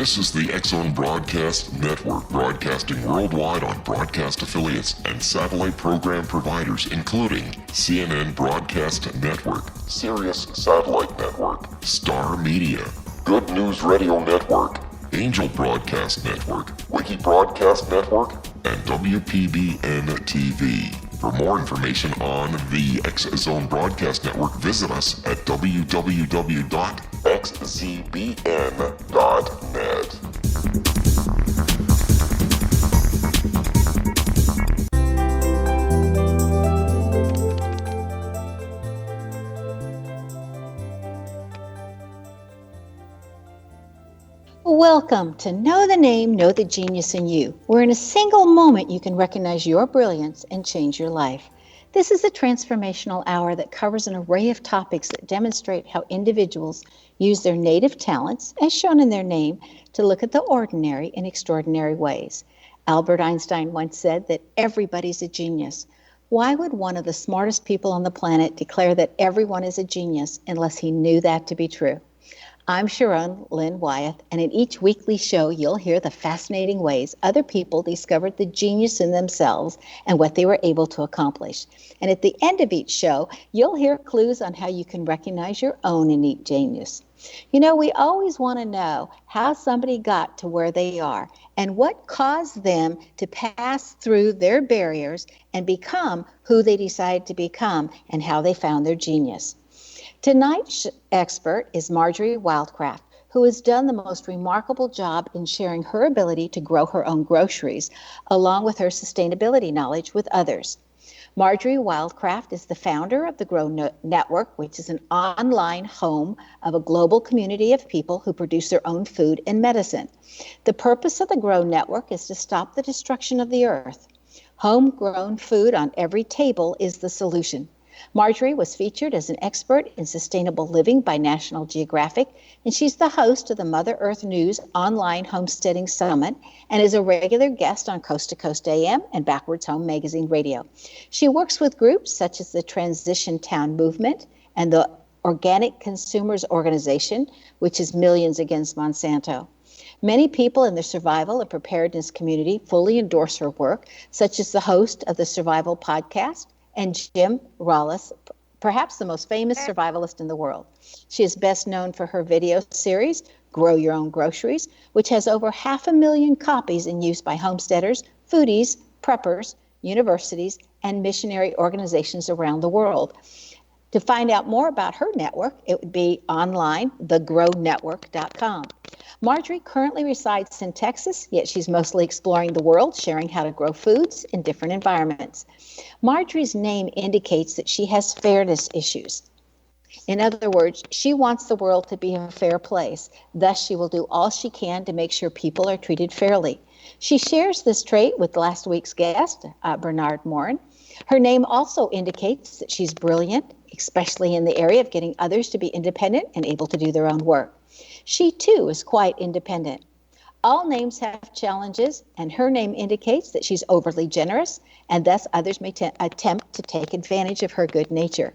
This is the X-Zone Broadcast Network, broadcasting worldwide on broadcast affiliates and satellite program providers, including CNN Broadcast Network, Sirius Satellite Network, Star Media, Good News Radio Network, Angel Broadcast Network, Wiki Broadcast Network, and WPBN TV. For more information on the X-Zone Broadcast Network, visit us at www.xzbn.net. Welcome to Know the Name, Know the Genius in You, where in a single moment you can recognize your brilliance and change your life. This is a transformational hour that covers an array of topics that demonstrate how individuals use their native talents, as shown in their name, to look at the ordinary in extraordinary ways. Albert Einstein once said that everybody's a genius. Why would one of the smartest people on the planet declare that everyone is a genius unless he knew that to be true? I'm Sharon Lynn Wyeth, and in each weekly show, you'll hear the fascinating ways other people discovered the genius in themselves and what they were able to accomplish. And at the end of each show, you'll hear clues on how you can recognize your own innate genius. You know, we always want to know how somebody got to where they are and what caused them to pass through their barriers and become who they decided to become and how they found their genius. Tonight's expert is Marjory Wildcraft, who has done the most remarkable job in sharing her ability to grow her own groceries, along with her sustainability knowledge with others. Marjory Wildcraft is the founder of the Grow Network, which is an online home of a global community of people who produce their own food and medicine. The purpose of the Grow Network is to stop the destruction of the earth. Homegrown food on every table is the solution. Marjory was featured as an expert in sustainable living by National Geographic, and she's the host of the Mother Earth News online Homesteading Summit and is a regular guest on Coast to Coast AM and Backwoods Home Magazine Radio. She works with groups such as the Transition Town Movement and the Organic Consumers Organization, which is Millions Against Monsanto. Many people in the survival and preparedness community fully endorse her work, such as the host of the Survival Podcast, and Jim Rawles, perhaps the most famous survivalist in the world. She is best known for her video series, Grow Your Own Groceries, which has over 500,000 copies in use by homesteaders, foodies, preppers, universities, and missionary organizations around the world. To find out more about her network, it would be online, thegrownetwork.com. Marjory currently resides in Texas, yet she's mostly exploring the world, sharing how to grow foods in different environments. Marjory's name indicates that she has fairness issues. In other words, she wants the world to be a fair place. Thus, she will do all she can to make sure people are treated fairly. She shares this trait with last week's guest, Bernard Morin. Her name also indicates that she's brilliant, especially in the area of getting others to be independent and able to do their own work. She, too, is quite independent. All names have challenges, and her name indicates that she's overly generous, and thus others may attempt to take advantage of her good nature.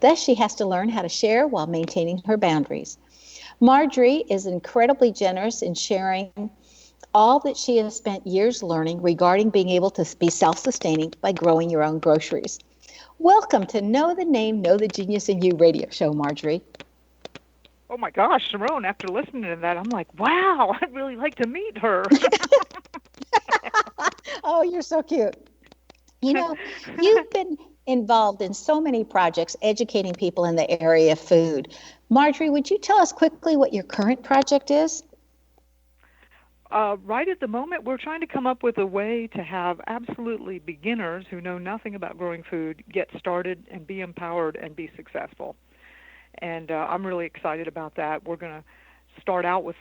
Thus, she has to learn how to share while maintaining her boundaries. Marjory is incredibly generous in sharing all that she has spent years learning regarding being able to be self-sustaining by growing your own groceries. Welcome to Know the Name, Know the Genius in You radio show, Marjory. Oh my gosh, Sharon, after listening to that, I'm like, wow, I'd really like to meet her. Oh, you're so cute. You know, you've been involved in so many projects educating people in the area of food. Marjory, would you tell us quickly what your current project is? Right at the moment, we're trying to come up with a way to have absolutely beginners who know nothing about growing food get started and be empowered and be successful. And I'm really excited about that. We're going to start out with,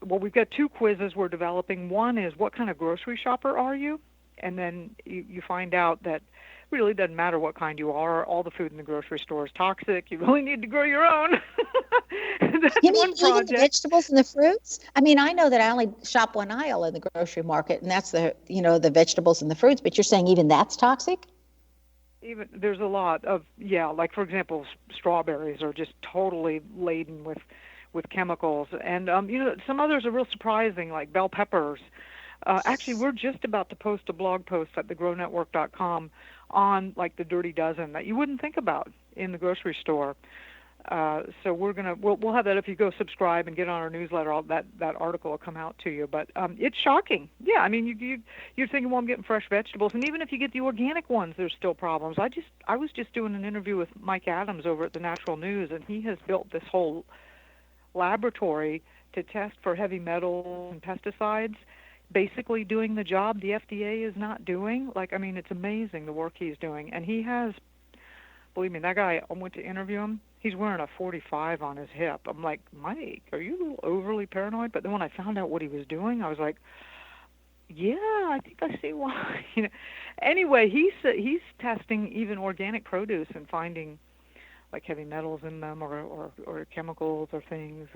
well, we've got two quizzes we're developing. One is, what kind of grocery shopper are you? And then you find out that really doesn't matter what kind you are. All the food in the grocery store is toxic. You really need to grow your own. That's you mean one even project. the vegetables and the fruits? I mean, I know that I only shop one aisle in the grocery market, and that's the vegetables and the fruits. But you're saying even that's toxic? Even there's a lot of, like for example, strawberries are just totally laden with with chemicals. And, some others are real surprising, like bell peppers. Actually, we're just about to post a blog post at thegrownetwork.com on, like, the dirty dozen that you wouldn't think about in the grocery store. So we'll have that if you go subscribe and get on our newsletter. That article will come out to you. But it's shocking. Yeah, I mean, you're thinking, well, I'm getting fresh vegetables, and even if you get the organic ones, there's still problems. I was just doing an interview with Mike Adams over at the Natural News, and he has built this whole laboratory to test for heavy metals and pesticides, basically doing the job the FDA is not doing. Like, I mean, it's amazing the work he's doing, and he has. Believe me, that guy, I went to interview him. He's wearing a 45 on his hip. I'm like, Mike, are you a little overly paranoid? But then when I found out what he was doing, I was like, yeah, I think I see why. Anyway, he's testing even organic produce and finding like heavy metals in them or chemicals or things.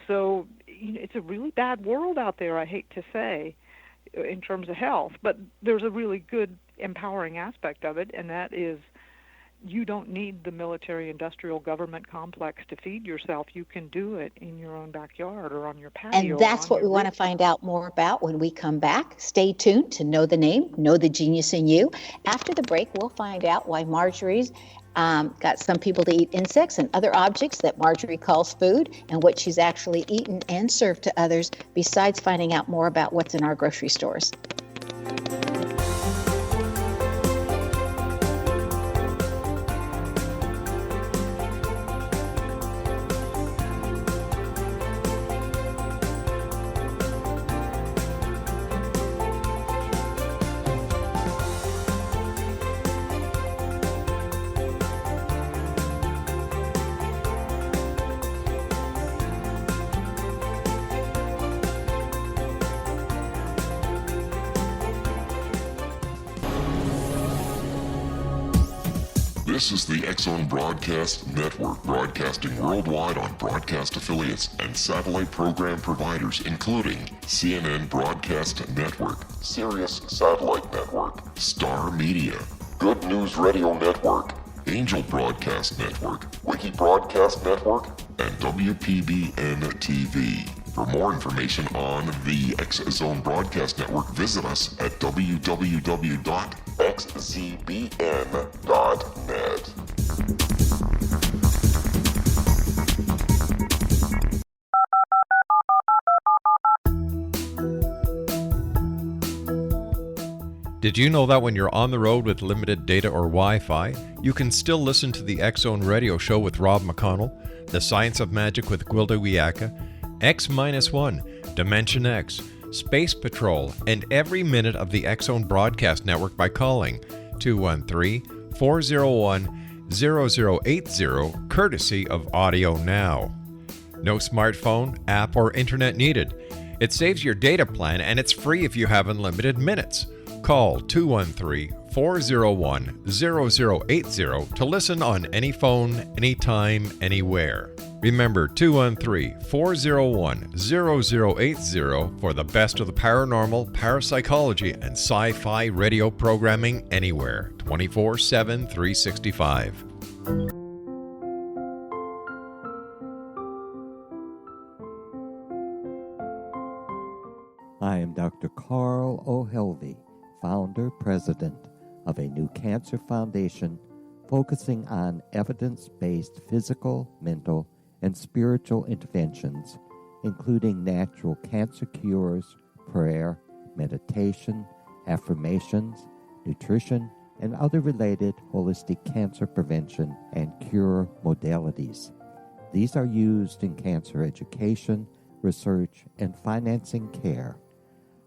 So it's a really bad world out there, I hate to say, in terms of health. But there's a really good empowering aspect of it, and that is, you don't need the military-industrial government complex to feed yourself. You can do it in your own backyard or on your patio. And that's what we want to find out more about when we come back. Stay tuned to Know the Name, Know the Genius in You. After the break, we'll find out why Marjorie's got some people to eat insects and other objects that Marjory calls food, and what she's actually eaten and served to others, besides finding out more about what's in our grocery stores. This is the X-Zone Broadcast Network, broadcasting worldwide on broadcast affiliates and satellite program providers, including CNN Broadcast Network, Sirius Satellite Network, Star Media, Good News Radio Network, Angel Broadcast Network, Wiki Broadcast Network, and WPBN TV. For more information on the X-Zone Broadcast Network, visit us at www.xzbn.net. Did you know that when you're on the road with limited data or Wi-Fi, you can still listen to the X-Zone Radio Show with Rob McConnell, The Science of Magic with Gwilda Wiyaka, X-1, Dimension X, Space Patrol, and every minute of the X-Zone Broadcast Network by calling 213-401-0080, courtesy of Audio Now. No smartphone, app, or internet needed. It saves your data plan, and it's free if you have unlimited minutes. Call 213-401-0080 to listen on any phone, anytime, anywhere. Remember 213-401-0080 for the best of the paranormal, parapsychology, and sci-fi radio programming anywhere, 24/7, 365. I am Dr. Carl O'Helvey, founder, president of a new cancer foundation focusing on evidence-based physical, mental, and spiritual interventions, including natural cancer cures, prayer, meditation, affirmations, nutrition, and other related holistic cancer prevention and cure modalities. These are used in cancer education, research, and financing care.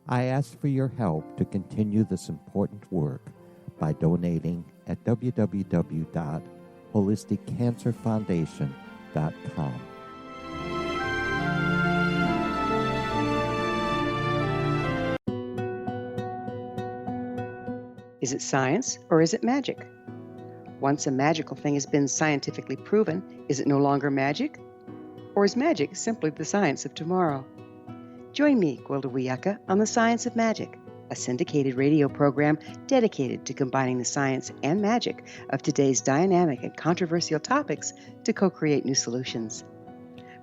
I ask for your help to continue this important work by donating at www.holisticcancerfoundation.com. Is it science or is it magic? Once a magical thing has been scientifically proven, is it no longer magic? Or is magic simply the science of tomorrow? Join me, Gwilda Wiyaka, on The Science of Magic, a syndicated radio program dedicated to combining the science and magic of today's dynamic and controversial topics to co-create new solutions.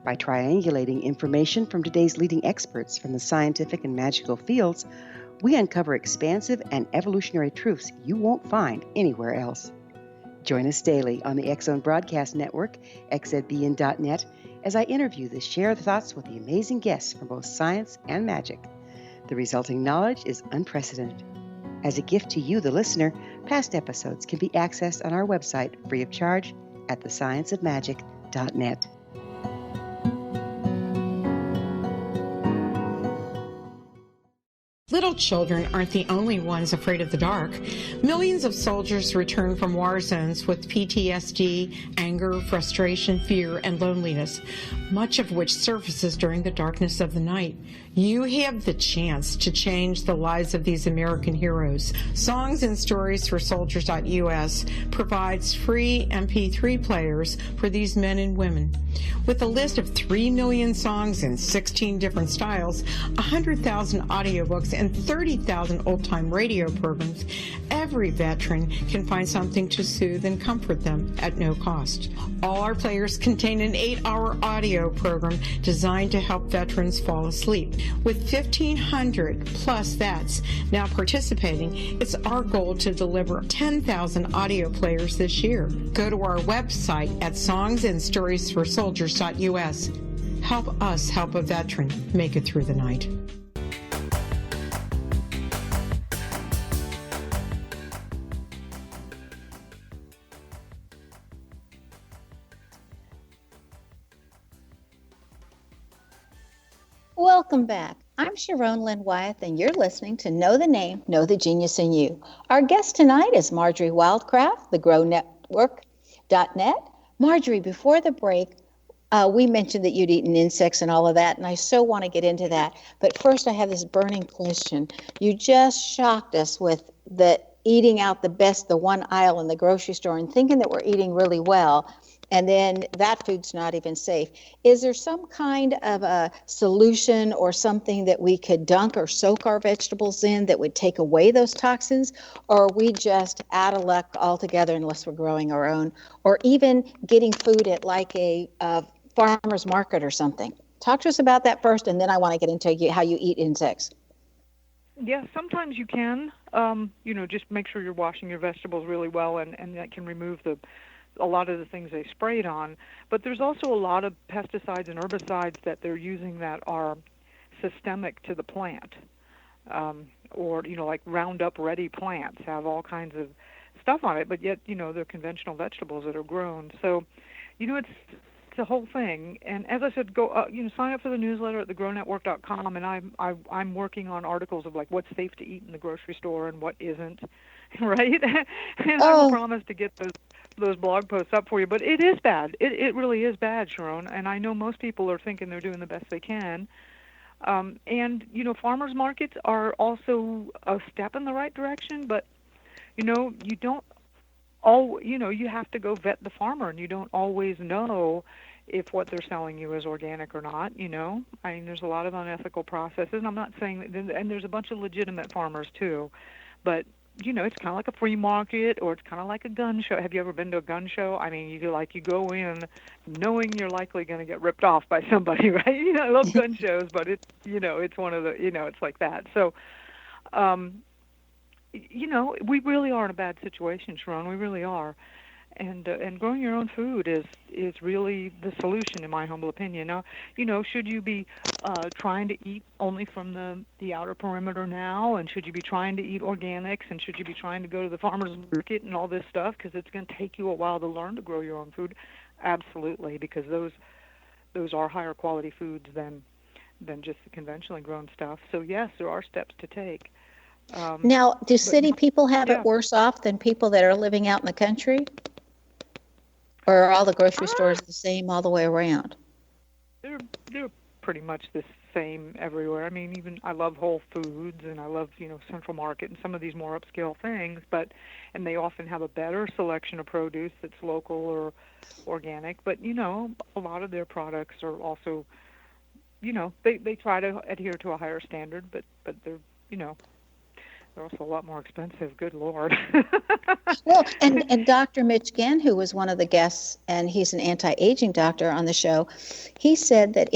By triangulating information from today's leading experts from the scientific and magical fields, we uncover expansive and evolutionary truths you won't find anywhere else. Join us daily on the X-Zone Broadcast Network, xzbn.net, as I interview the share thoughts with the amazing guests from both science and magic. The resulting knowledge is unprecedented. As a gift to you, the listener, past episodes can be accessed on our website free of charge at thescienceofmagic.net. Little children aren't the only ones afraid of the dark. Millions of soldiers return from war zones with PTSD, anger, frustration, fear, and loneliness, much of which surfaces during the darkness of the night. You have the chance to change the lives of these American heroes. Songs and Stories for Soldiers.us provides free MP3 players for these men and women. With a list of 3 million songs in 16 different styles, 100,000 audiobooks, and 30,000 old-time radio programs, every veteran can find something to soothe and comfort them at no cost. All our players contain an 8-hour audio program designed to help veterans fall asleep. With 1,500 plus vets now participating, it's our goal to deliver 10,000 audio players this year. Go to our website at songsandstoriesforsoldiers.us. Help us help a veteran make it through the night. Welcome back. I'm Sharon Lynn Wyeth, and you're listening to Know the Name, Know the Genius in You. Our guest tonight is Marjory Wildcraft, thegrownetwork.net. Marjory, before the break, we mentioned that you'd eaten insects and all of that, and I so want to get into that. But first, I have this burning question. You just shocked us with the eating out the one aisle in the grocery store and thinking that we're eating really well. And then that food's not even safe. Is there some kind of a solution or something that we could dunk or soak our vegetables in that would take away those toxins? Or are we just out of luck altogether unless we're growing our own? Or even getting food at like a farmer's market or something? Talk to us about that first, and then I want to get into how you eat insects. Yeah, sometimes you can. Just make sure you're washing your vegetables really well, and that can remove a lot of the things they sprayed on. But there's also a lot of pesticides and herbicides that they're using that are systemic to the plant. Or like Roundup ready plants have all kinds of stuff on it, but yet, they're conventional vegetables that are grown. So, it's a whole thing. And as I said, go sign up for the newsletter at thegrownetwork.com, and I'm working on articles of like what's safe to eat in the grocery store and what isn't, right? And I will promise to get those blog posts up for you. But it is bad. It really is bad, Sharon. And I know most people are thinking they're doing the best they can. And farmers markets are also a step in the right direction, but you don't you have to go vet the farmer, and you don't always know if what they're selling you is organic or not. I mean, there's a lot of unethical processes, and I'm not saying that, and there's a bunch of legitimate farmers too, but it's kind of like a free market, or it's kind of like a gun show. Have you ever been to a gun show? I mean, you go in knowing you're likely going to get ripped off by somebody, right? I love gun shows, but it's one of the it's like that. So, we really are in a bad situation, Sharon. We really are. And growing your own food is really the solution, in my humble opinion. Now, should you be trying to eat only from the outer perimeter now, and should you be trying to eat organics, and should you be trying to go to the farmer's market and all this stuff, because it's going to take you a while to learn to grow your own food? Absolutely, because those are higher quality foods than just the conventionally grown stuff. So yes, there are steps to take. Now, do city people have it worse off than people that are living out in the country? Or are all the grocery stores the same all the way around? They're pretty much the same everywhere. I mean, even I love Whole Foods, and I love Central Market and some of these more upscale things, and they often have a better selection of produce that's local or organic. But a lot of their products are also, they try to adhere to a higher standard, but they're They're also a lot more expensive. Good Lord. Well, and Dr. Mitch Gann, who was one of the guests, and he's an anti-aging doctor on the show, he said that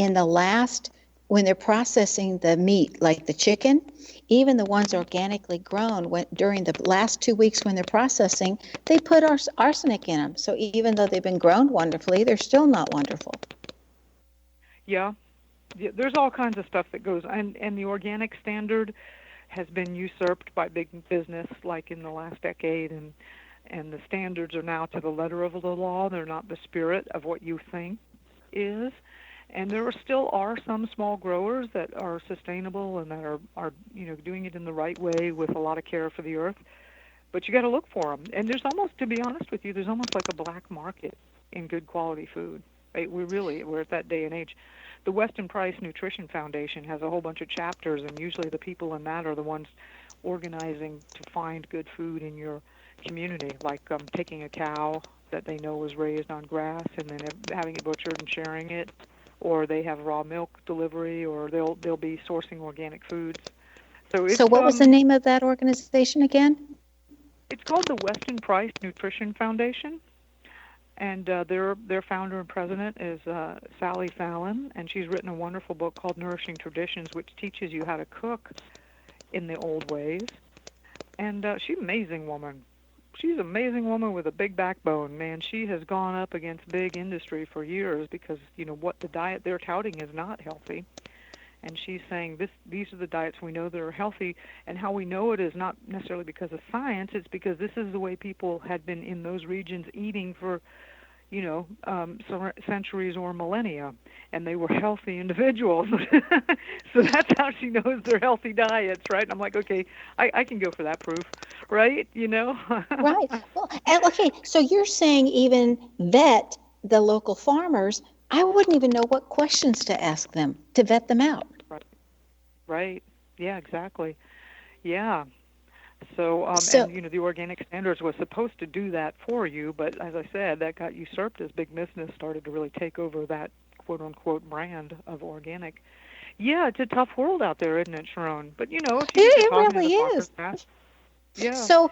when they're processing the meat, like the chicken, even the ones organically grown, during the last 2 weeks when they're processing, they put arsenic in them. So even though they've been grown wonderfully, they're still not wonderful. Yeah. There's all kinds of stuff that goes, and the organic standard has been usurped by big business, like in the last decade, and the standards are now to the letter of the law. They're not the spirit of what you think is. And there still are some small growers that are sustainable and that are doing it in the right way with a lot of care for the earth. But you got to look for them. And there's almost, to be honest with you, there's almost like a black market in good quality food. Right? We're at that day and age. The Weston Price Nutrition Foundation has a whole bunch of chapters, and usually the people in that are the ones organizing to find good food in your community, like taking a cow that they know was raised on grass and then having it butchered and sharing it, or they have raw milk delivery, or they'll be sourcing organic foods. So what was the name of that organization again? It's called the Weston Price Nutrition Foundation. And their founder and president is Sally Fallon, and she's written a wonderful book called Nourishing Traditions, which teaches you how to cook in the old ways. And she's an amazing woman. She's an amazing woman with a big backbone. Man, she has gone up against big industry for years because, what the diet they're touting is not healthy. And she's saying these are the diets we know that are healthy, and how we know it is not necessarily because of science. It's because this is the way people had been in those regions eating for, centuries or millennia, and they were healthy individuals. So that's how she knows they're healthy diets, right? And I'm like, okay, I can go for that proof, right? Right. Well, okay, so you're saying even vet the local farmers. I wouldn't even know what questions to ask them to vet them out. Right. Yeah, exactly. Yeah. So, and the organic standards was supposed to do that for you, but as I said, that got usurped as big business started to really take over that quote-unquote brand of organic. Yeah, it's a tough world out there, isn't it, Sharon? But, if you it really is. Yeah. So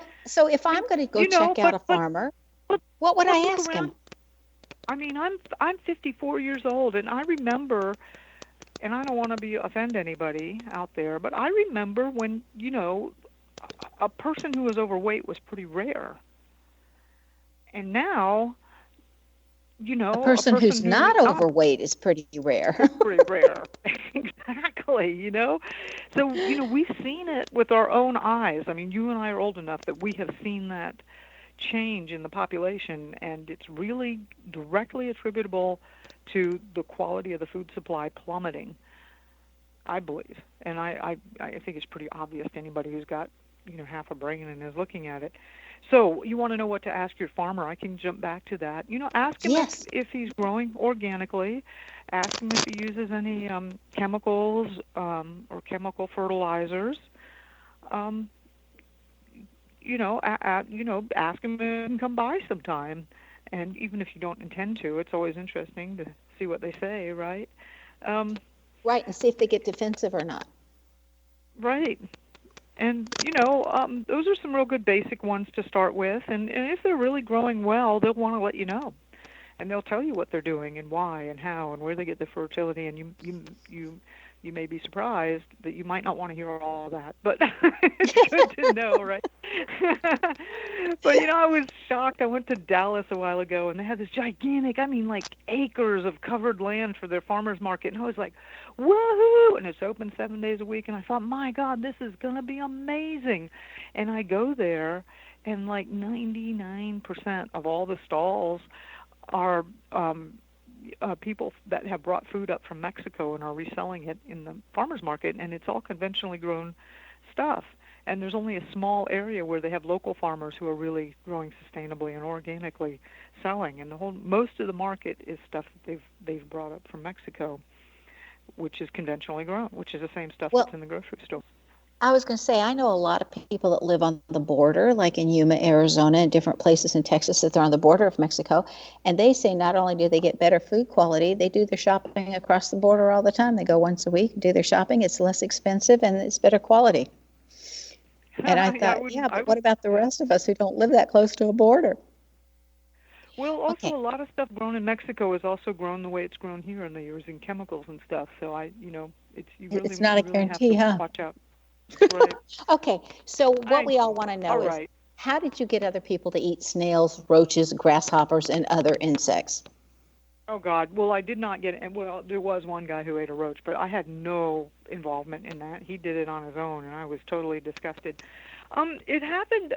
if I'm going to go check out a farmer, what would I ask him? I mean, I'm 54 years old, and I remember, and I don't want to offend anybody out there, but I remember when, a person who was overweight was pretty rare. And now, a person who's not overweight is pretty rare. Pretty rare. Exactly, So, we've seen it with our own eyes. I mean, you and I are old enough that we have seen that change in the population, and it's really directly attributable to the quality of the food supply plummeting, I believe. And I think it's pretty obvious to anybody who's got half a brain and is looking at it. So you want to know what to ask your farmer? I can jump back to that. Ask him if he's growing organically. Ask him if he uses any chemicals or chemical fertilizers. Ask him and come by sometime. And even if you don't intend to, it's always interesting to see what they say, right? Right, and see if they get defensive or not. Right. And, those are some real good basic ones to start with. And if they're really growing well, they'll want to let you know. And they'll tell you what they're doing and why and how and where they get the fertility. And you may be surprised that you might not want to hear all that. But it's good to know, right? But, I was shocked. I went to Dallas a while ago, and they had this gigantic, acres of covered land for their farmers market. And I was like, woohoo! And it's open 7 days a week. And I thought, my God, this is going to be amazing. And I go there, and 99% of all the stalls are people that have brought food up from Mexico and are reselling it in the farmers market, and it's all conventionally grown stuff. And there's only a small area where they have local farmers who are really growing sustainably and organically selling. And most of the market is stuff that they've brought up from Mexico, which is conventionally grown, which is the same stuff that's in the grocery store. I was going to say, I know a lot of people that live on the border, like in Yuma, Arizona, and different places in Texas that they're on the border of Mexico. And they say not only do they get better food quality, they do their shopping across the border all the time. They go once a week, do their shopping. It's less expensive, and it's better quality. And I Yeah, I thought, wouldn't. yeah, I but what would. about the Yeah. rest of us who don't live that close to a border? Well, also Okay, a lot of stuff grown in Mexico is also grown the way it's grown here, and they're using chemicals and stuff. So it's it's not a you really have guarantee, to huh? watch out. That's right. Okay, so what I we all know. want to All know is right. how did you get other people to eat snails, roaches, grasshoppers, and other insects? Oh God. Well, I did not get it. Well, there was one guy who ate a roach, but I had no involvement in that. He did it on his own, and I was totally disgusted. It happened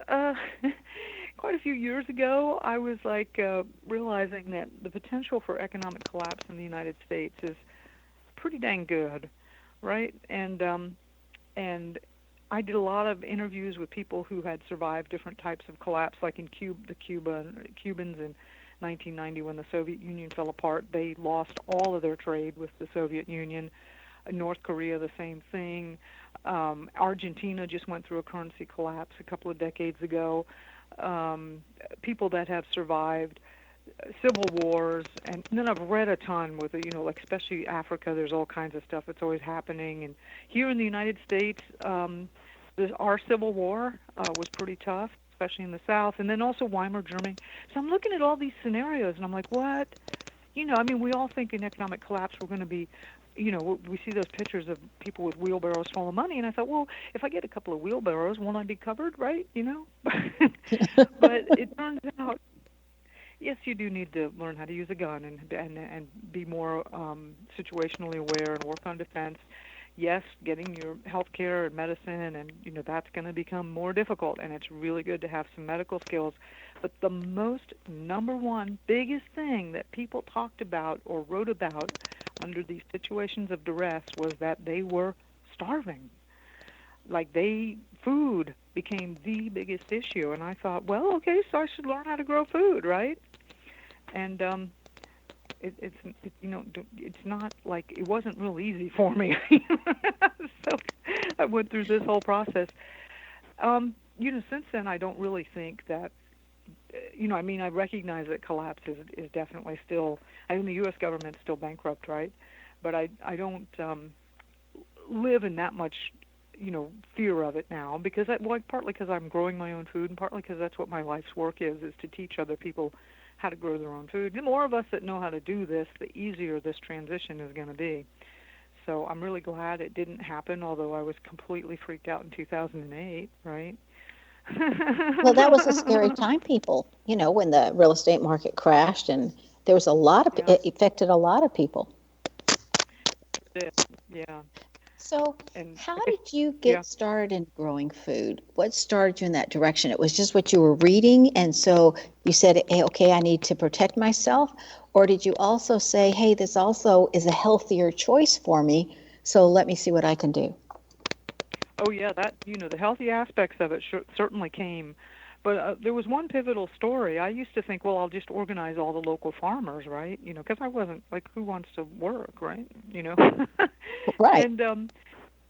quite a few years ago. I was like realizing that the potential for economic collapse in the United States is pretty dang good, right? And I did a lot of interviews with people who had survived different types of collapse, like in Cubans in 1990 when the Soviet Union fell apart. They lost all of their trade with the Soviet Union. North Korea, the same thing. Argentina just went through a currency collapse a couple of decades ago. People that have survived civil wars, and then I've read a ton with it, like especially Africa. There's all kinds of stuff that's always happening, and here in the United States, our Civil War was pretty tough, especially in the South, and then also Weimar Germany. So I'm looking at all these scenarios, and I'm like, what? I mean, we all think in economic collapse we're going to be, we see those pictures of people with wheelbarrows full of money, and I thought, well, if I get a couple of wheelbarrows, won't I be covered, right? But it turns out, yes, you do need to learn how to use a gun and be more situationally aware and work on defense. Yes, getting your health care and medicine, and that's going to become more difficult, and it's really good to have some medical skills. But the most number one biggest thing that people talked about or wrote about under these situations of duress was that they were starving. Like food became the biggest issue, and I thought, well, okay, so I should learn how to grow food, right? And it's not like it wasn't real easy for me. So I went through this whole process. Since then I don't really think that. I mean, I recognize that collapse is definitely still. I mean, the U.S. government's still bankrupt, right? But I don't live in that much fear of it now because partly because I'm growing my own food and partly because that's what my life's work is to teach other people how to grow their own food. The more of us that know how to do this, the easier this transition is going to be. So I'm really glad it didn't happen, although I was completely freaked out in 2008, right? Well, that was a scary time, people, when the real estate market crashed and there was Yeah, it affected a lot of people. yeah. So, And how I guess, did you yeah. get started in growing food? What started you in that direction? It was just what you were reading, and so you said, hey, okay, I need to protect myself? Or did you also say, hey, this also is a healthier choice for me, so let me see what I can do? Oh, yeah, the healthy aspects of it certainly came. But there was one pivotal story. I used to think, well, I'll just organize all the local farmers, right? Because I wasn't, like, who wants to work, right? Right. And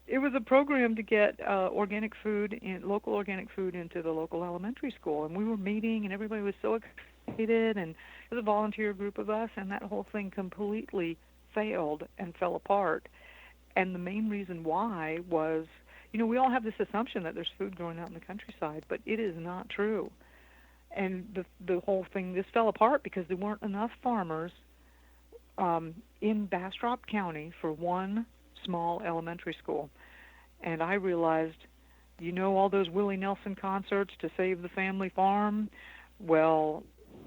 it was a program to get local organic food into the local elementary school. And we were meeting, and everybody was so excited, and it was a volunteer group of us, and that whole thing completely failed and fell apart. And the main reason why was, we all have this assumption that there's food growing out in the countryside, but it is not true. And the whole thing, this fell apart because there weren't enough farmers in Bastrop County for one small elementary school. And I realized, all those Willie Nelson concerts to save the family farm, well,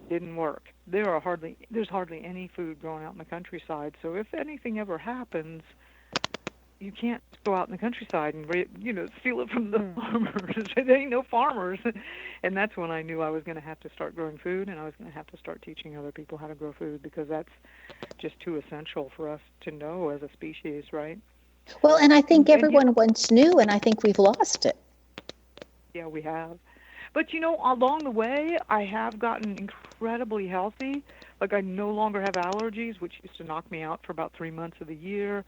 didn't work. There's hardly any food growing out in the countryside. So if anything ever happens, you can't go out in the countryside and steal it from the farmers. There ain't no farmers. And that's when I knew I was going to have to start growing food, and I was going to have to start teaching other people how to grow food, because that's just too essential for us to know as a species, right? Well, and I think And everyone once knew, and I think we've lost it. yeah, we have. But along the way, I have gotten incredibly healthy. Like, I no longer have allergies, which used to knock me out for about 3 months of the year.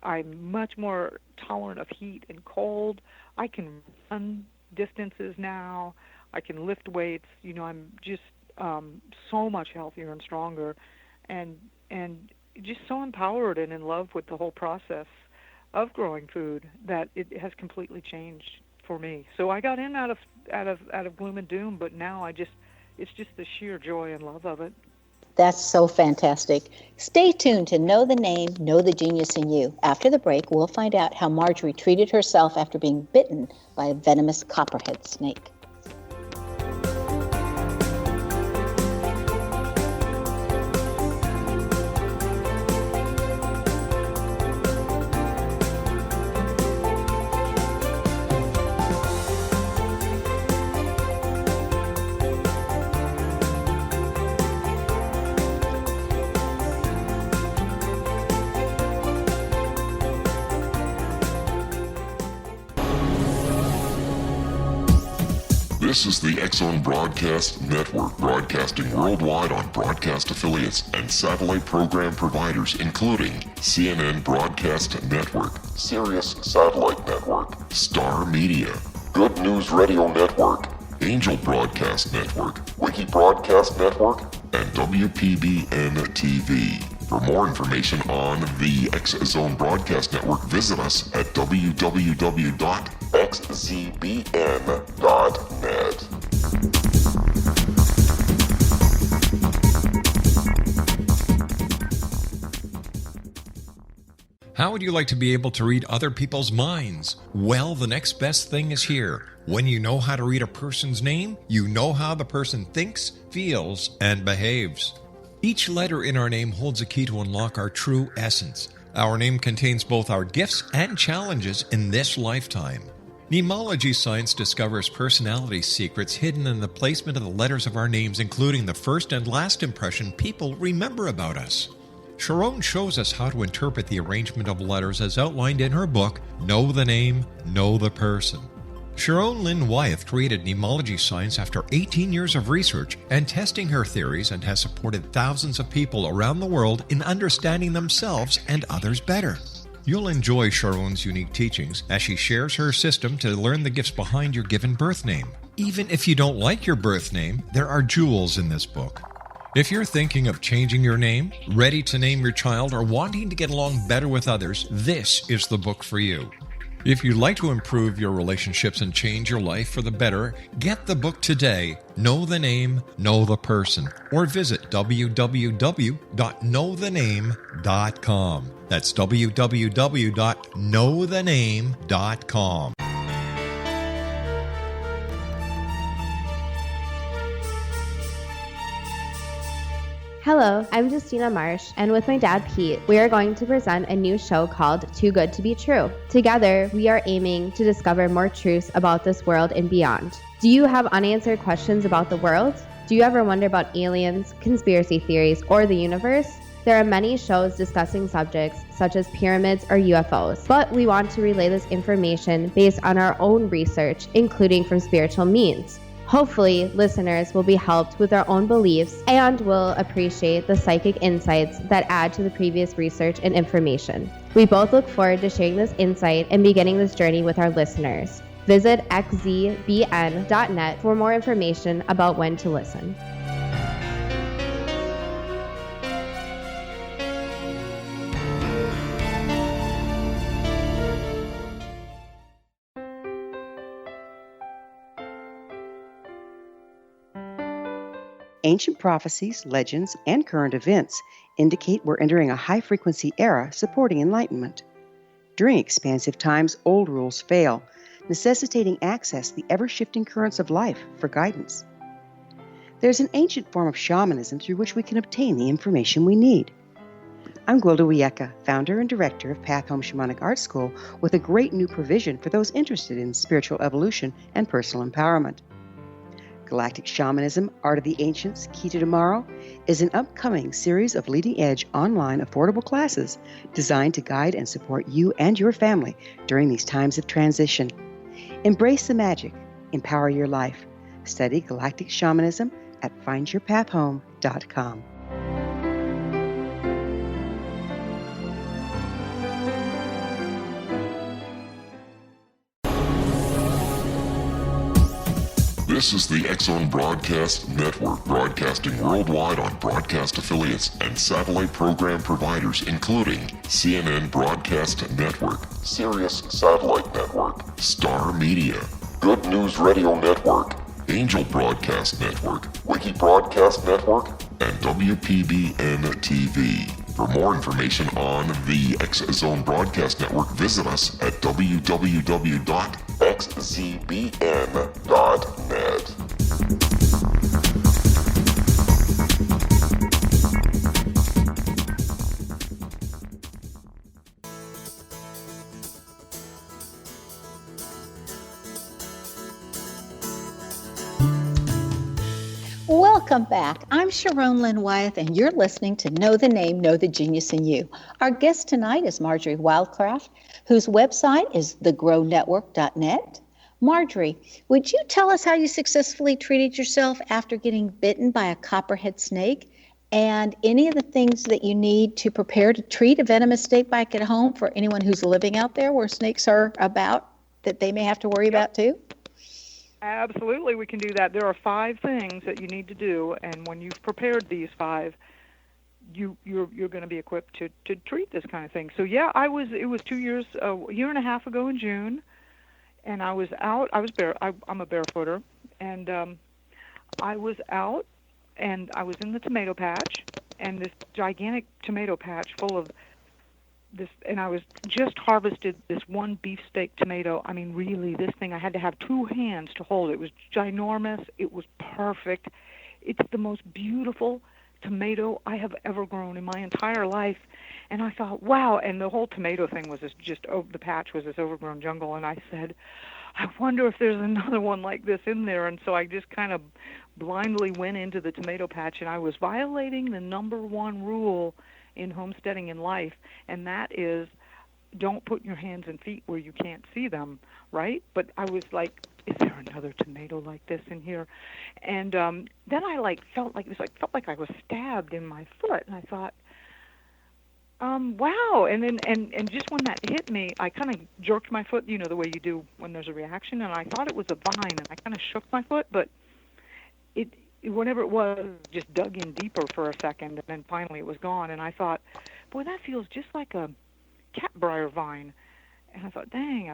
I'm much more tolerant of heat and cold. I can run distances now. I can lift weights. I'm just so much healthier and stronger, and just so empowered and in love with the whole process of growing food that it has completely changed. for me. So I got in out of gloom and doom, but now it's just the sheer joy and love of it. That's so fantastic. Stay tuned to Know the Name, Know the Genius in You. After the break, we'll find out how Marjory treated herself after being bitten by a venomous copperhead snake. This is the X-Zone Broadcast Network, broadcasting worldwide on broadcast affiliates and satellite program providers, including CNN Broadcast Network, Sirius Satellite Network, Star Media, Good News Radio Network, Angel Broadcast Network, Wiki Broadcast Network, and WPBN TV. For more information on the X-Zone Broadcast Network, visit us at www.xzbn.net. How would you like to be able to read other people's minds? Well, the next best thing is here. When you know how to read a person's name, you know how the person thinks, feels, and behaves. Each letter in our name holds a key to unlock our true essence. Our name contains both our gifts and challenges in this lifetime. Nemology science discovers personality secrets hidden in the placement of the letters of our names, including the first and last impression people remember about us. Sharon shows us how to interpret the arrangement of letters as outlined in her book, Know the Name, Know the Person. Sharon Lynn Wyeth created Nemology science after 18 years of research and testing her theories, and has supported thousands of people around the world in understanding themselves and others better. You'll enjoy Sharon's unique teachings as she shares her system to learn the gifts behind your given birth name. Even if you don't like your birth name, there are jewels in this book. If you're thinking of changing your name, ready to name your child, or wanting to get along better with others, this is the book for you. If you'd like to improve your relationships and change your life for the better, get the book today, Know the Name, Know the Person, or visit www.knowthename.com. That's www.knowthename.com. Hello, I'm Justina Marsh, and with my dad Pete, we are going to present a new show called Too Good to Be True. Together, we are aiming to discover more truths about this world and beyond. Do you have unanswered questions about the world? Do you ever wonder about aliens, conspiracy theories, or the universe? There are many shows discussing subjects such as pyramids or UFOs, but we want to relay this information based on our own research, including from spiritual means. Hopefully, listeners will be helped with their own beliefs and will appreciate the psychic insights that add to the previous research and information. We both look forward to sharing this insight and beginning this journey with our listeners. Visit xzbn.net for more information about when to listen. Ancient prophecies, legends, and current events indicate we're entering a high-frequency era supporting enlightenment. During expansive times, old rules fail, necessitating access to the ever-shifting currents of life for guidance. There's an ancient form of shamanism through which we can obtain the information we need. I'm Gwilda Wiyaka, founder and director of Path Home Shamanic Art School, with a great new provision for those interested in spiritual evolution and personal empowerment. Galactic Shamanism, Art of the Ancients, Key to Tomorrow, is an upcoming series of leading-edge online affordable classes designed to guide and support you and your family during these times of transition. Embrace the magic. Empower your life. Study Galactic Shamanism at findyourpathhome.com. This is the X-Zone Broadcast Network, broadcasting worldwide on broadcast affiliates and satellite program providers, including CNN Broadcast Network, Sirius Satellite Network, Star Media, Good News Radio Network, Angel Broadcast Network, Wiki Broadcast Network, and WPBN TV. For more information on the X-Zone Broadcast Network, visit us at www.xzbn.net. Welcome back. I'm Sharon Lynn Wyeth, and you're listening to Know the Name, Know the Genius in You. Our guest tonight is Marjory Wildcraft, whose website is thegrownetwork.net. Marjory, would you tell us how you successfully treated yourself after getting bitten by a copperhead snake, and any of the things that you need to prepare to treat a venomous snake bite at home for anyone who's living out there where snakes are about that they may have to worry about too? Absolutely, we can do that. There are 5 things that you need to do, and when you've prepared these 5, you're going to be equipped to treat this kind of thing. So yeah, it was 2 years, a year and a half ago in June, and I was out. I'm a barefooter, and I was out, and I was in the tomato patch, and this gigantic tomato patch full of this, and I was just harvested this one beefsteak tomato. I mean, really, this thing, I had to have 2 hands to hold it. It was ginormous. It was perfect. It's the most beautiful tomato I have ever grown in my entire life. And I thought, wow. And the whole tomato thing was the patch was this overgrown jungle. And I said, I wonder if there's another one like this in there. And so I just kind of blindly went into the tomato patch, and I was violating the number 1 rule in homesteading in life, and that is don't put your hands and feet where you can't see them, right? But I was like, is there another tomato like this in here? And then I felt like I was stabbed in my foot, and I thought, wow. And then and just when that hit me, I kind of jerked my foot, the way you do when there's a reaction, and I thought it was a vine, and I kind of shook my foot, but whatever it was, just dug in deeper for a second, and then finally it was gone. And I thought, boy, that feels just like a catbrier vine. And I thought, dang,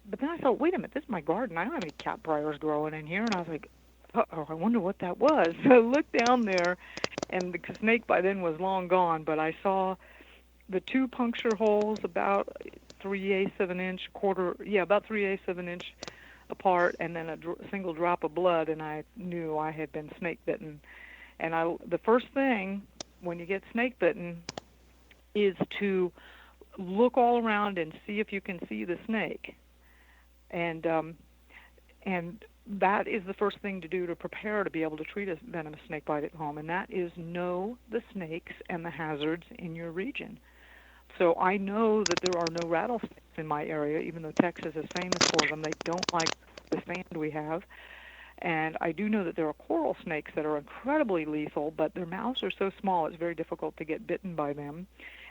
but then I thought, wait a minute, this is my garden. I don't have any catbriers growing in here. And I was like, uh-oh, I wonder what that was. So I looked down there, and the snake by then was long gone, but I saw the 2 puncture holes about 3/8 of an inch, about 3/8 of an inch apart, and then a single drop of blood, and I knew I had been snake bitten. And the first thing when you get snake bitten is to look all around and see if you can see the snake. And that is the first thing to do to prepare to be able to treat a venomous snake bite at home, and that is know the snakes and the hazards in your region. So I know that there are no rattlesnakes in my area, even though Texas is famous for them. They don't like the sand we have. And I do know that there are coral snakes that are incredibly lethal, but their mouths are so small it's very difficult to get bitten by them.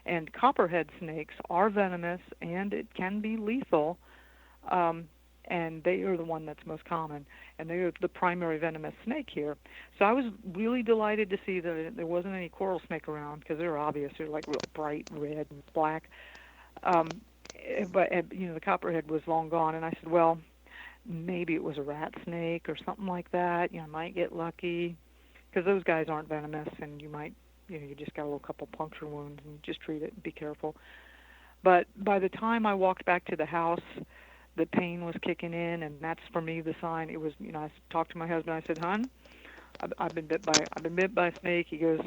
And copperhead snakes are venomous, and it can be lethal, and they are the one that's most common, and they are the primary venomous snake here. So I was really delighted to see that there wasn't any coral snake around, because they're obvious. They're like real bright red and black. But the copperhead was long gone, and I said, well, maybe it was a rat snake or something like that. I might get lucky, because those guys aren't venomous, and you might, you just got a little couple puncture wounds, and you just treat it and be careful. But by the time I walked back to the house, the pain was kicking in, and that's for me the sign. It was, I talked to my husband. I said, "Hon, I've been bit by a snake." He goes,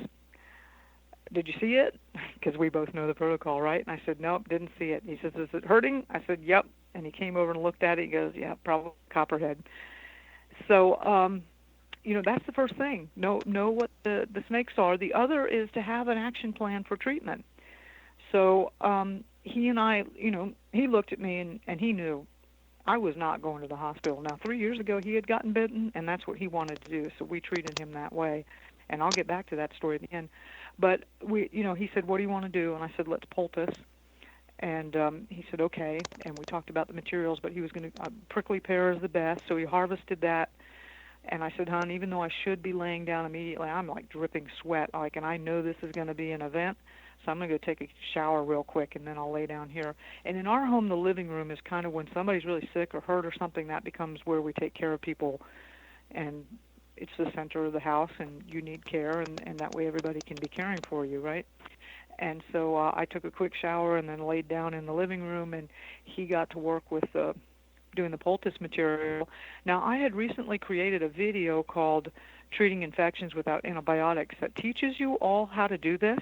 "Did you see it?" Because we both know the protocol, right? And I said, "Nope, didn't see it." He says, "Is it hurting?" I said, "Yep." And he came over and looked at it. He goes, "Yeah, probably copperhead." So, that's the first thing. Know what the snakes are. The other is to have an action plan for treatment. So he and I, he looked at me and he knew I was not going to the hospital. Now, 3 years ago, he had gotten bitten, and that's what he wanted to do, so we treated him that way. And I'll get back to that story at the end. But, he said, "What do you want to do?" And I said, "Let's poultice." And he said, okay. And we talked about the materials, but he was going to, prickly pear is the best, so he harvested that And I said, hon, even though I should be laying down immediately, I'm like dripping sweat, and I know this is going to be an event, so I'm going to go take a shower real quick, and then I'll lay down here. And in our home, the living room is kind of when somebody's really sick or hurt or something, that becomes where we take care of people, and it's the center of the house, and you need care, and that way everybody can be caring for you, right? And so I took a quick shower and then laid down in the living room, and he got to work with doing the poultice material. Now, I had recently created a video called Treating Infections Without Antibiotics that teaches you all how to do this.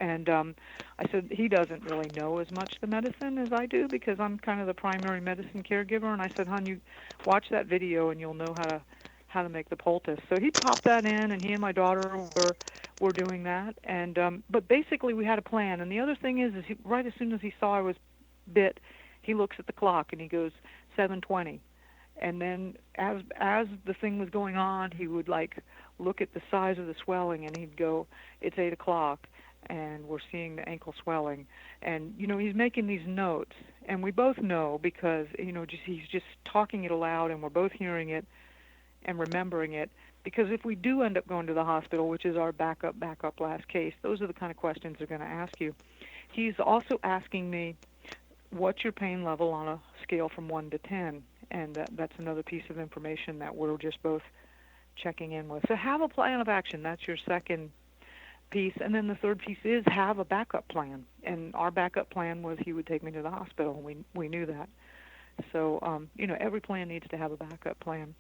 And I said he doesn't really know as much the medicine as I do because I'm kind of the primary medicine caregiver. And I said, hon, you watch that video and you'll know how to make the poultice. So he popped that in, and he and my daughter were doing that. And but basically we had a plan. And the other thing is he, right as soon as he saw I was bit, he looks at the clock and he goes 7:20. And then as the thing was going on, he would like look at the size of the swelling, and he'd go, it's 8 o'clock. And we're seeing the ankle swelling. And, he's making these notes. And we both know because, he's just talking it aloud, and we're both hearing it and remembering it. Because if we do end up going to the hospital, which is our backup last case, those are the kind of questions they're going to ask you. He's also asking me, what's your pain level on a scale from 1 to 10? And that's another piece of information that we're just both checking in with. So have a plan of action. That's your second piece. And then the third piece is have a backup plan. And our backup plan was he would take me to the hospital. We knew that. So, every plan needs to have a backup plan.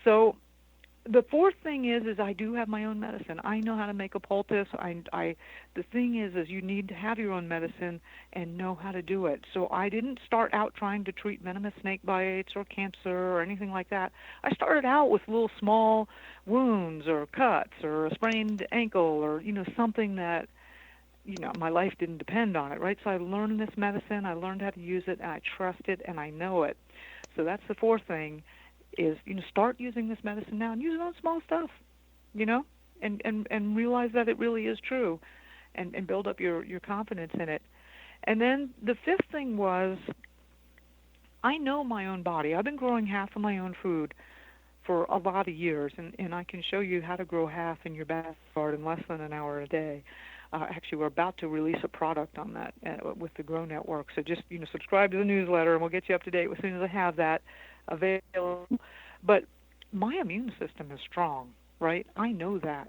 So the fourth thing is I do have my own medicine. I know how to make a poultice. The thing is you need to have your own medicine and know how to do it. So I didn't start out trying to treat venomous snake bites or cancer or anything like that. I started out with little small wounds or cuts or a sprained ankle or, something that, my life didn't depend on it, right? So I learned this medicine. I learned how to use it, and I trust it, and I know it. So that's the fourth thing. Is start using this medicine now and use it on small stuff, and realize that it really is true, and build up your confidence in it. And then the fifth thing was I know my own body. I've been growing half of my own food for a lot of years, and I can show you how to grow half in your backyard in less than an hour a day. Actually, we're about to release a product on that with the Grow Network. So just subscribe to the newsletter, and we'll get you up to date as soon as I have that available. But my immune system is strong, right? I know that.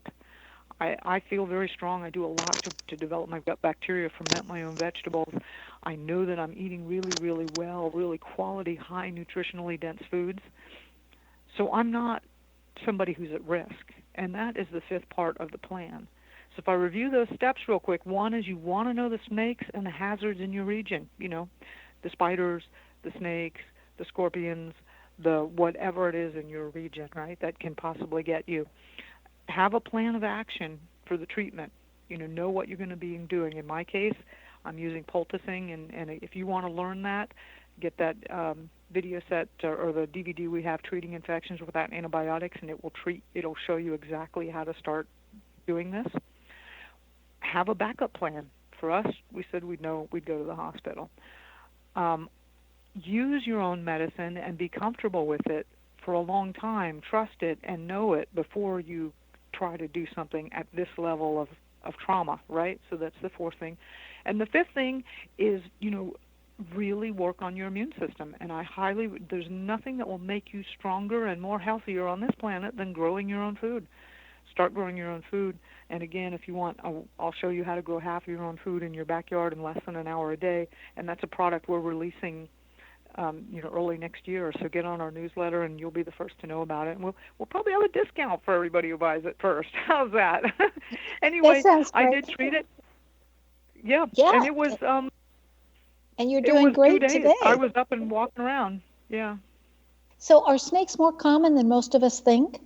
I feel very strong. I do a lot to develop my gut bacteria, ferment my own vegetables. I know that I'm eating really, really well, really quality, high nutritionally dense foods. So I'm not somebody who's at risk. And that is the fifth part of the plan. So if I review those steps real quick, one is you want to know the snakes and the hazards in your region, the spiders, the snakes, the scorpions, the whatever it is in your region, right, that can possibly get you. Have a plan of action for the treatment. Know what you're going to be doing. In my case, I'm using poulticing, and if you want to learn that, get that video set or the DVD we have, Treating Infections Without Antibiotics, and it'll show you exactly how to start doing this. Have a backup plan. For us, we said we'd go to the hospital. Use your own medicine and be comfortable with it for a long time. Trust it and know it before you try to do something at this level of trauma, right? So that's the fourth thing. And the fifth thing is, really work on your immune system. And there's nothing that will make you stronger and more healthier on this planet than growing your own food. Start growing your own food. And again, if you want, I'll show you how to grow half of your own food in your backyard in less than an hour a day. And that's a product we're releasing early next year. So get on our newsletter, and you'll be the first to know about it. And we'll probably have a discount for everybody who buys it first. How's that? Anyway, I did treat it. Yeah. And it was. And you're doing great 2 days. today. I was up and walking around. Yeah. So are snakes more common than most of us think?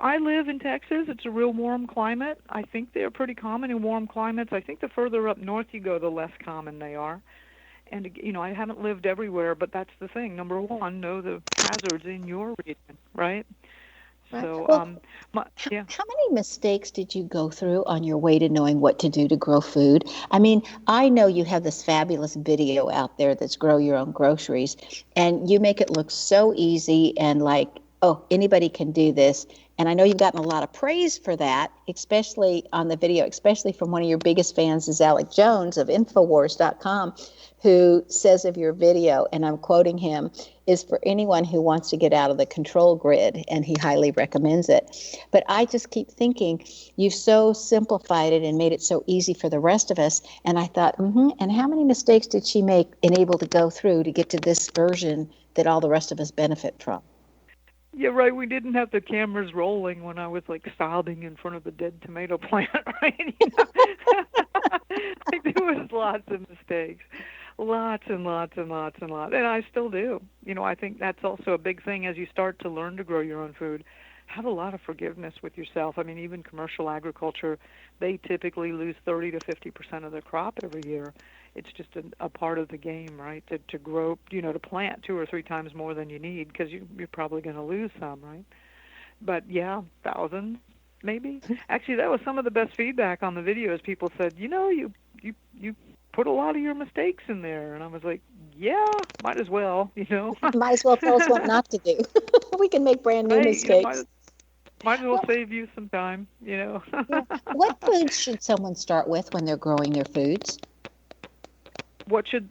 I live in Texas. It's a real warm climate. I think they're pretty common in warm climates. I think the further up north you go, the less common they are. And, I haven't lived everywhere, but that's the thing. Number one, know the hazards in your region, right? Right. So, Well, yeah. how many mistakes did you go through on your way to knowing what to do to grow food? I mean, I know you have this fabulous video out there that's Grow Your Own Groceries, and you make it look so easy and like, oh, anybody can do this. And I know you've gotten a lot of praise for that, especially on the video, especially from one of your biggest fans is Alec Jones of Infowars.com, who says of your video, and I'm quoting him, is for anyone who wants to get out of the control grid, and he highly recommends it. But I just keep thinking, you've so simplified it and made it so easy for the rest of us. And I thought, and how many mistakes did she make and able to go through to get to this version that all the rest of us benefit from? Yeah, right. We didn't have the cameras rolling when I was like sobbing in front of the dead tomato plant, right? Like, there was lots of mistakes, lots and lots and lots and lots, and I still do. I think that's also a big thing as you start to learn to grow your own food. Have a lot of forgiveness with yourself. I mean, even commercial agriculture, they typically lose 30 to 50% of their crop every year. It's just a part of the game, right? To grow, to plant 2 or 3 times more than you need, because you're probably going to lose some, right? But yeah, thousands, maybe. Actually, that was some of the best feedback on the videos. People said, you put a lot of your mistakes in there, and I was like, yeah, might as well, Might as well tell us what not to do. We can make brand new right, mistakes. Might as well save you some time, Yeah. What foods should someone start with when they're growing their foods?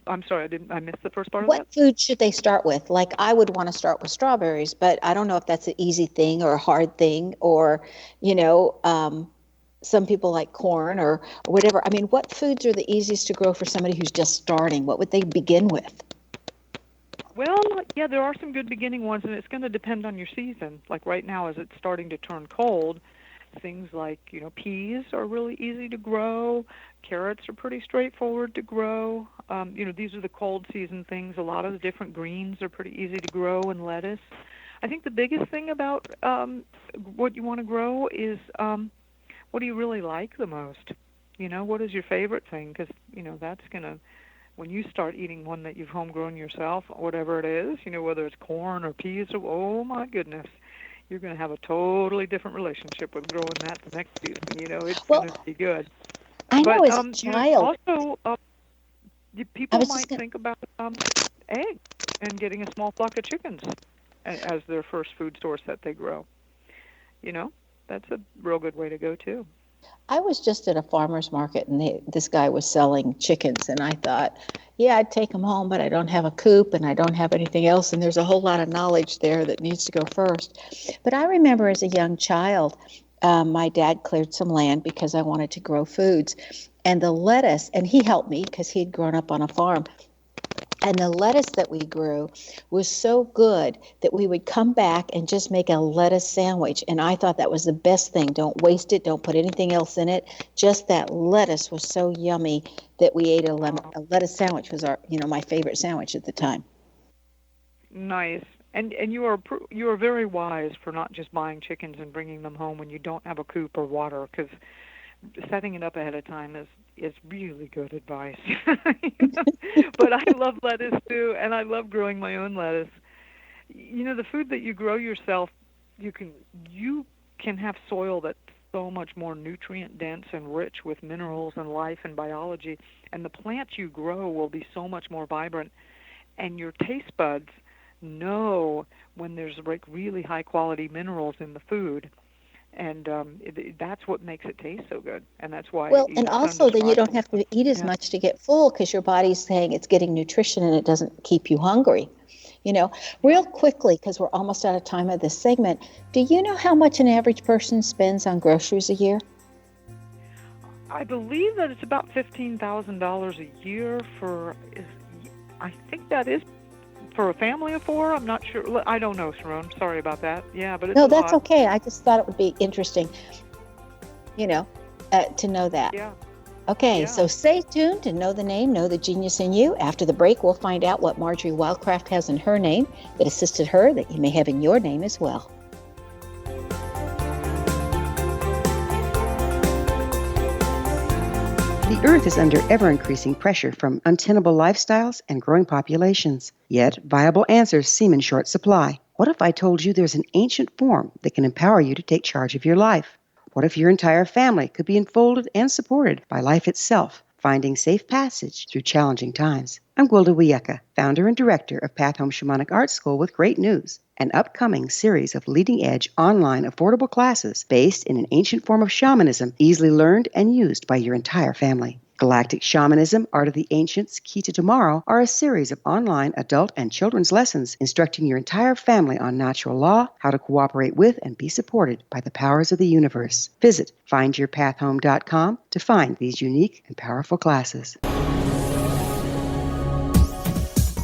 I'm sorry, I missed the first part of What that. food should they start with? Like, I would want to start with strawberries, but I don't know if that's an easy thing or a hard thing, or, some people like corn or whatever. I mean, what foods are the easiest to grow for somebody who's just starting? What would they begin with? Well, yeah, there are some good beginning ones, and it's going to depend on your season. Like right now, as it's starting to turn cold, things like, peas are really easy to grow. Carrots are pretty straightforward to grow. These are the cold season things. A lot of the different greens are pretty easy to grow, and lettuce. I think the biggest thing about what you want to grow is what do you really like the most? What is your favorite thing? Because, that's going to, when you start eating one that you've homegrown yourself, whatever it is, whether it's corn or peas, oh my goodness, you're going to have a totally different relationship with growing that the next season. It's going to be good. I know as a child. Also, people might think about eggs and getting a small flock of chickens as their first food source that they grow. That's a real good way to go, too. I was just at a farmer's market, and this guy was selling chickens, and I thought, yeah, I'd take them home, but I don't have a coop, and I don't have anything else, and there's a whole lot of knowledge there that needs to go first. But I remember as a young child, my dad cleared some land because I wanted to grow foods, and the lettuce, and he helped me because he had grown up on a farm, and the lettuce that we grew was so good that we would come back and just make a lettuce sandwich. And I thought that was the best thing. Don't waste it. Don't put anything else in it. Just that lettuce was so yummy that we ate a lettuce sandwich was my favorite sandwich at the time. Nice. And you are very wise for not just buying chickens and bringing them home when you don't have a coop or water, because setting it up ahead of time is really good advice. But I love lettuce too, and I love growing my own lettuce. The food that you grow yourself, you can have soil that's so much more nutrient dense and rich with minerals and life and biology, and the plants you grow will be so much more vibrant, and your taste buds know when there's like really high quality minerals in the food. And that's what makes it taste so good, and that's why. Well, and also then you don't have to eat as much to get full because your body's saying it's getting nutrition and it doesn't keep you hungry. Real quickly, because we're almost out of time of this segment, do you know how much an average person spends on groceries a year? I believe that it's about $15,000 a year I think that is for a family of 4. I'm not sure. I don't know, Sharon. Sorry about that. Yeah, but it's No, a that's lot. okay. I just thought it would be interesting, to know that. Yeah. Okay, Yeah. so stay tuned to Know the Name, Know the Genius in You. After the break, we'll find out what Marjory Wildcraft has in her name that assisted her that you may have in your name as well. The Earth is under ever-increasing pressure from untenable lifestyles and growing populations. Yet, viable answers seem in short supply. What if I told you there's an ancient form that can empower you to take charge of your life? What if your entire family could be enfolded and supported by life itself, finding safe passage through challenging times? I'm Gwilda Wiyaka, founder and director of Path Home Shamanic Art School, with great news: an upcoming series of leading-edge online affordable classes based in an ancient form of shamanism, easily learned and used by your entire family. Galactic Shamanism, Art of the Ancients, Key to Tomorrow are a series of online adult and children's lessons instructing your entire family on natural law, how to cooperate with and be supported by the powers of the universe. Visit findyourpathhome.com to find these unique and powerful classes.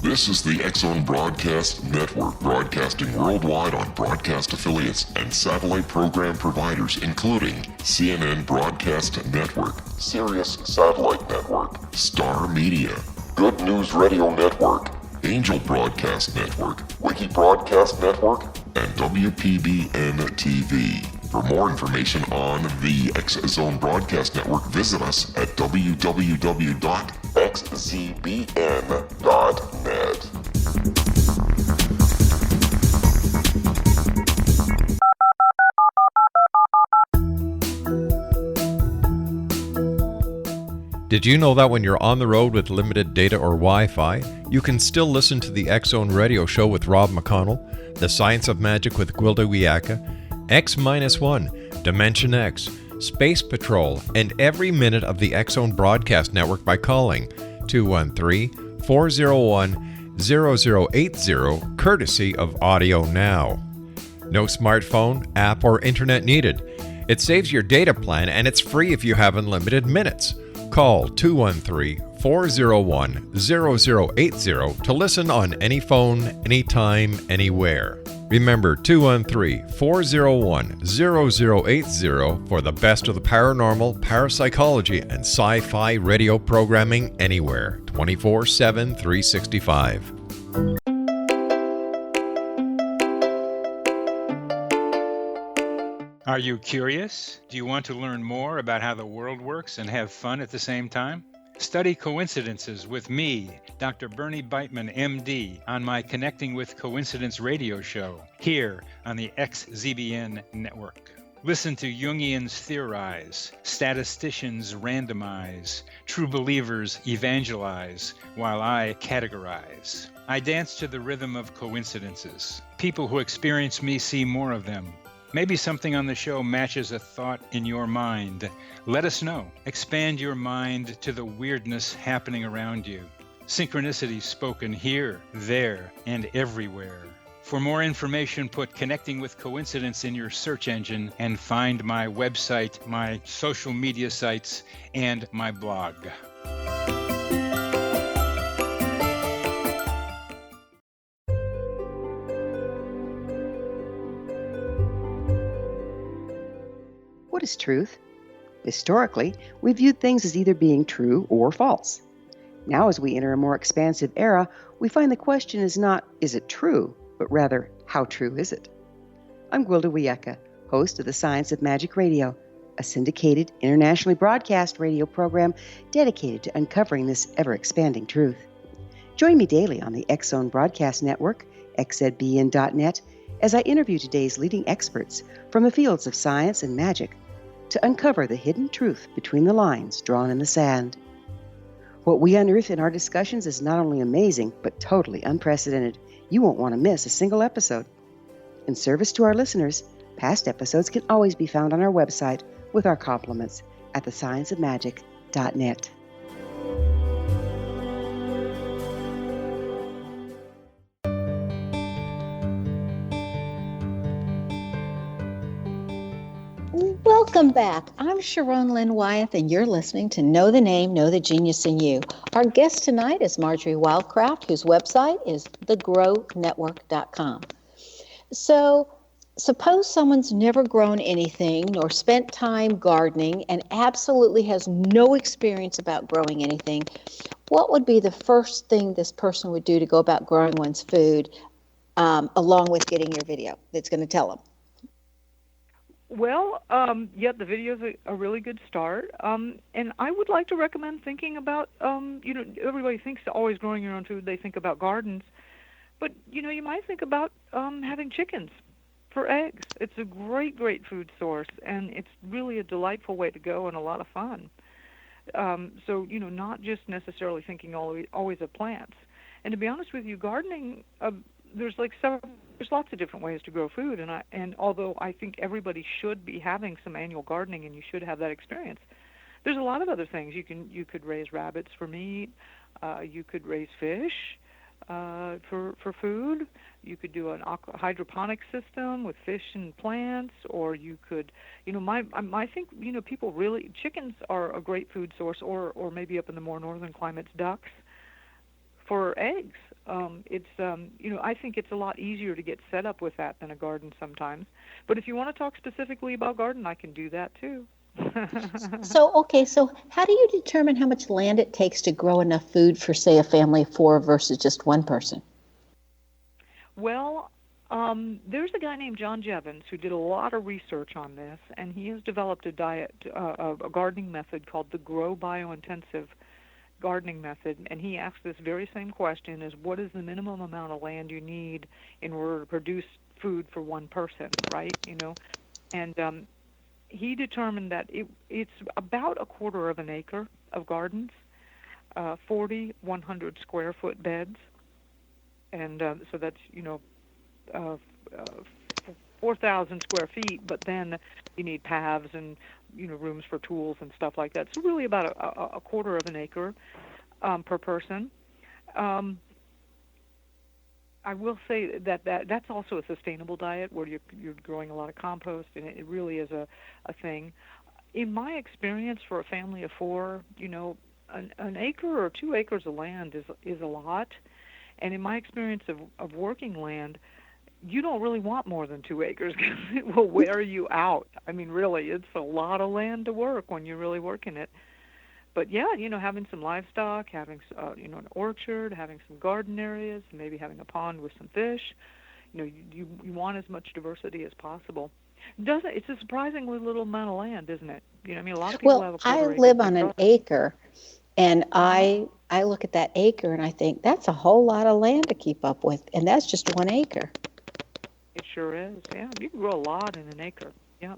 This is the X-Zone Broadcast Network, broadcasting worldwide on broadcast affiliates and satellite program providers, including CNN Broadcast Network, Sirius Satellite Network, Star Media, Good News Radio Network, Angel Broadcast Network, Wiki Broadcast Network, and WPBN TV. For more information on the X-Zone Broadcast Network, visit us at www.xzbn.net. Did you know that when you're on the road with limited data or Wi-Fi, you can still listen to the X-Zone Radio Show with Rob McConnell, The Science of Magic with Gwilda Wiyaka, X-1, Dimension X, Space Patrol, and every minute of the X-Zone Broadcast Network by calling 213-401-0080, courtesy of Audio Now. No smartphone, app, or internet needed. It saves your data plan, and it's free if you have unlimited minutes. Call 213-401-0080 to listen on any phone, anytime, anywhere. Remember, 213-401-0080 for the best of the paranormal, parapsychology, and sci-fi radio programming anywhere, 24/7, 365. Are you curious? Do you want to learn more about how the world works and have fun at the same time? Study coincidences with me, Dr. Bernie Beitman, MD, on my Connecting with Coincidence radio show, here on the XZBN network. Listen to Jungians theorize, statisticians randomize, true believers evangelize, while I categorize. I dance to the rhythm of coincidences. People who experience me see more of them. Maybe something on the show matches a thought in your mind. Let us know. Expand your mind to the weirdness happening around you. Synchronicity spoken here, there, and everywhere. For more information, put Connecting with Coincidence in your search engine and find my website, my social media sites, and my blog. What is truth? Historically, we viewed things as either being true or false. Now, as we enter a more expansive era, we find the question is not, is it true, but rather, how true is it? I'm Gwilda Wiyaka, host of The Science of Magic Radio, a syndicated, internationally broadcast radio program dedicated to uncovering this ever-expanding truth. Join me daily on the X-Zone Broadcast Network, xzbn.net, as I interview today's leading experts from the fields of science and magic to uncover the hidden truth between the lines drawn in the sand. What we unearth in our discussions is not only amazing, but totally unprecedented. You won't want to miss a single episode. In service to our listeners, past episodes can always be found on our website with our compliments at thescienceofmagic.net. Welcome back. I'm Sharon Lynn Wyeth, and you're listening to Know the Name, Know the Genius in You. Our guest tonight is Marjory Wildcraft, whose website is thegrownetwork.com. So, suppose someone's never grown anything nor spent time gardening and absolutely has no experience about growing anything. What would be the first thing this person would do to go about growing one's food, along with getting your video that's going to tell them? Well, the video is a really good start. And I would like to recommend thinking about, everybody thinks always growing your own food. They think about gardens. But you might think about having chickens for eggs. It's a great food source, and it's really a delightful way to go and a lot of fun. So not just necessarily thinking always of plants. And to be honest with you, gardening, there's lots of different ways to grow food, and although I think everybody should be having some annual gardening and you should have that experience, there's a lot of other things. You could raise rabbits for meat, you could raise fish for food. You could do an hydroponic system with fish and plants, or you could, I think, people really, chickens are a great food source, or maybe up in the more northern climates, ducks for eggs. I think it's a lot easier to get set up with that than a garden sometimes. But if you want to talk specifically about garden, I can do that too. So how do you determine how much land it takes to grow enough food for, say, a family of 4 versus just one person? Well, there's a guy named John Jevons who did a lot of research on this, and he has developed a gardening method called the Grow Biointensive gardening method, and he asks this very same question: is what is the minimum amount of land you need in order to produce food for one person, right? And he determined that it's about a quarter of an acre of gardens, 40 100 square foot beds, and so that's 4,000 square feet. But then you need paths and rooms for tools and stuff like that. So really about a quarter of an acre per person. I will say that's also a sustainable diet where you're growing a lot of compost, and it really is a thing. In my experience, for a family of 4, an acre or 2 acres of land is a lot. And in my experience of working land, you don't really want more than 2 acres because it will wear you out. I mean, really, it's a lot of land to work when you're really working it. But yeah, having some livestock, having an orchard, having some garden areas, maybe having a pond with some fish. You want as much diversity as possible. It's a surprisingly little amount of land, isn't it? A lot of people have a quarter I acre. live on an acre, and I look at that acre and I think that's a whole lot of land to keep up with, and that's just 1 acre. It sure is. Yeah, you can grow a lot in an acre. Yeah.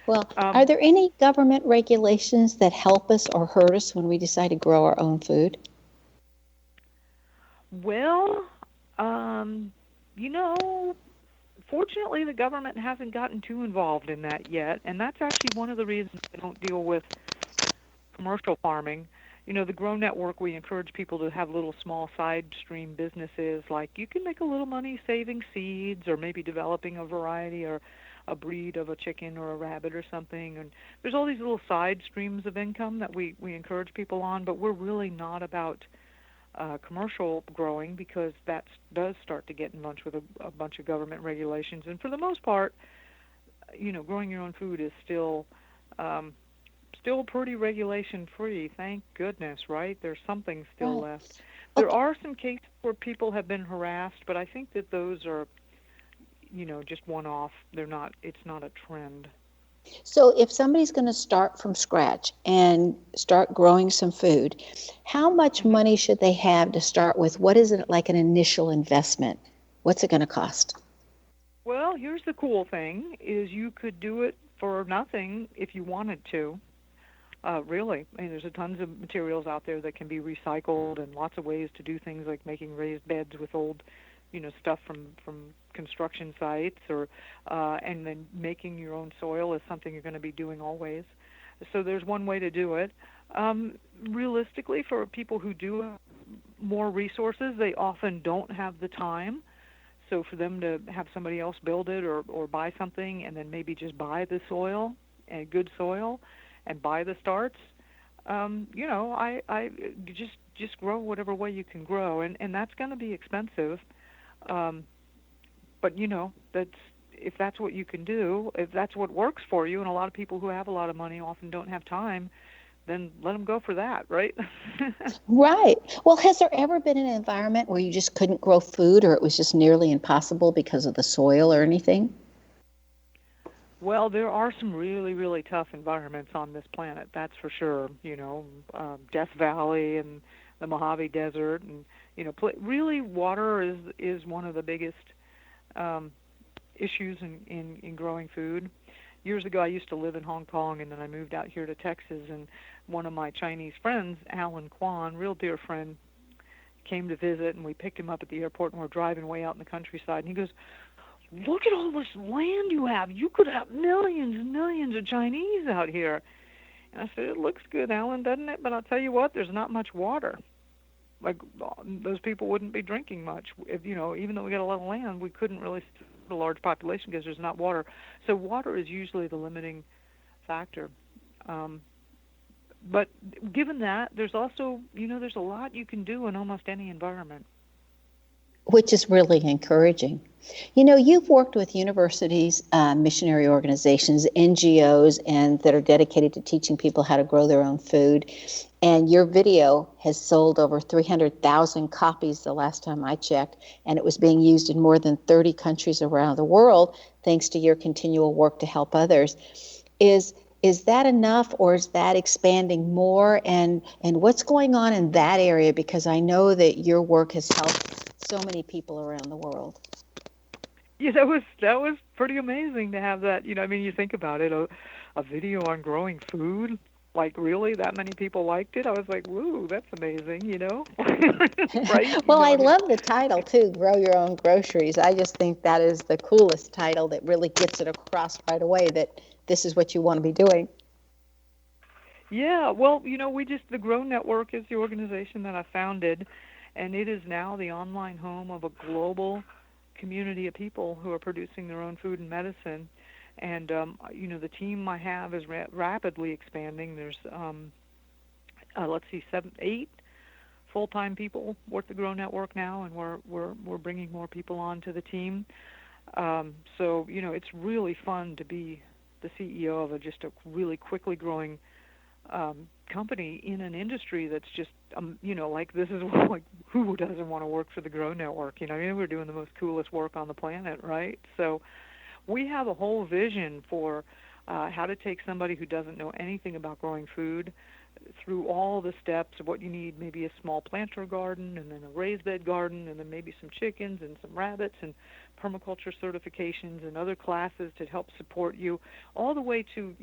Well, are there any government regulations that help us or hurt us when we decide to grow our own food? Well, fortunately, the government hasn't gotten too involved in that yet, and that's actually one of the reasons they don't deal with commercial farming. The Grow Network, we encourage people to have little small side stream businesses, like you can make a little money saving seeds or maybe developing a variety or a breed of a chicken or a rabbit or something. And there's all these little side streams of income that we encourage people on, but we're really not about commercial growing because that does start to get in bunch with a bunch of government regulations. And for the most part, growing your own food is still pretty regulation free, thank goodness, right? There's something still left. There are some cases where people have been harassed, but I think that those are just one-off. It's not a trend. So if somebody's going to start from scratch and start growing some food, how much money should they have to start with? What is it like an initial investment? What's it going to cost? Well, here's the cool thing, is you could do it for nothing if you wanted to. Really. I mean, there's tons of materials out there that can be recycled and lots of ways to do things like making raised beds with old stuff from construction sites, or and then making your own soil is something you're going to be doing always. So there's one way to do it. Realistically, for people who do have more resources, they often don't have the time. So for them to have somebody else build it or buy something and then maybe just buy the soil, and good soil, and buy the starts, I just grow whatever way you can grow, and that's going to be expensive. But if that's what you can do, if that's what works for you, and a lot of people who have a lot of money often don't have time, then let them go for that, right? Right. Well, has there ever been an environment where you just couldn't grow food, or it was just nearly impossible because of the soil or anything? Well, there are some really, really tough environments on this planet, that's for sure. Death Valley and the Mojave Desert, and really water is one of the biggest issues in growing food. Years ago, I used to live in Hong Kong, and then I moved out here to Texas, and one of my Chinese friends, Alan Kwan, real dear friend, came to visit, and we picked him up at the airport, and we're driving way out in the countryside, and he goes, "Look at all this land you have. You could have millions and millions of Chinese out here." And I said, "It looks good, Alan, doesn't it? But I'll tell you what, there's not much water. Like, those people wouldn't be drinking much. If, even though we got a lot of land, we couldn't really a large population because there's not water. So water is usually the limiting factor. But given that, there's also, there's a lot you can do in almost any environment. Which is really encouraging. You've worked with universities, missionary organizations, NGOs, and that are dedicated to teaching people how to grow their own food. And your video has sold over 300,000 copies the last time I checked, and it was being used in more than 30 countries around the world, thanks to your continual work to help others. Is that enough, or is that expanding more? And what's going on in that area? Because I know that your work has helped so many people around the world. Yeah, that was pretty amazing to have that. You think about it, a video on growing food. Like, really, that many people liked it? I was like, woo, that's amazing, Right? Well, I love the title, too, Grow Your Own Groceries. I just think that is the coolest title that really gets it across right away that this is what you want to be doing. Yeah, well, the Grow Network is the organization that I founded, and it is now the online home of a global community of people who are producing their own food and medicine. And, the team I have is rapidly expanding. There's, 8 full-time people work the Grow Network now, and we're bringing more people onto the team. So, it's really fun to be the CEO of just a really quickly growing company in an industry that's just, this is like, who doesn't want to work for the Grow Network? We're doing the most coolest work on the planet, right? So we have a whole vision for how to take somebody who doesn't know anything about growing food through all the steps of what you need, maybe a small planter garden, and then a raised bed garden, and then maybe some chickens and some rabbits, and permaculture certifications and other classes to help support you, all the way to,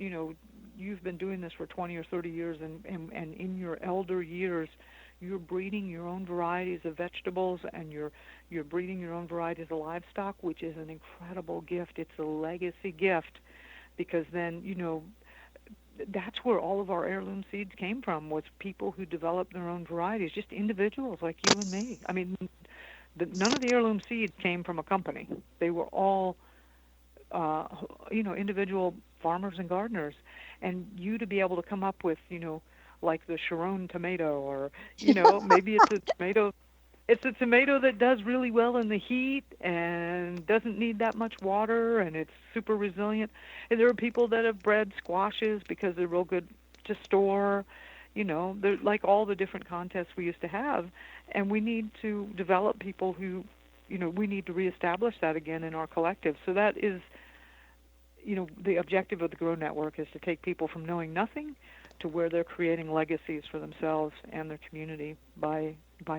you've been doing this for 20 or 30 years, and in your elder years, you're breeding your own varieties of vegetables, and you're breeding your own varieties of livestock, which is an incredible gift. It's a legacy gift, because then, that's where all of our heirloom seeds came from, was people who developed their own varieties, just individuals like you and me. I mean, none of the heirloom seeds came from a company. They were all, individual farmers and gardeners. And you to be able to come up with, like the Sharon tomato, or, maybe it's a tomato. It's a tomato that does really well in the heat and doesn't need that much water, and it's super resilient. And there are people that have bred squashes because they're real good to store. They're like all the different contests we used to have. And we need to develop people who, we need to reestablish that again in our collective. So that is, the objective of the Grow Network is to take people from knowing nothing to where they're creating legacies for themselves and their community by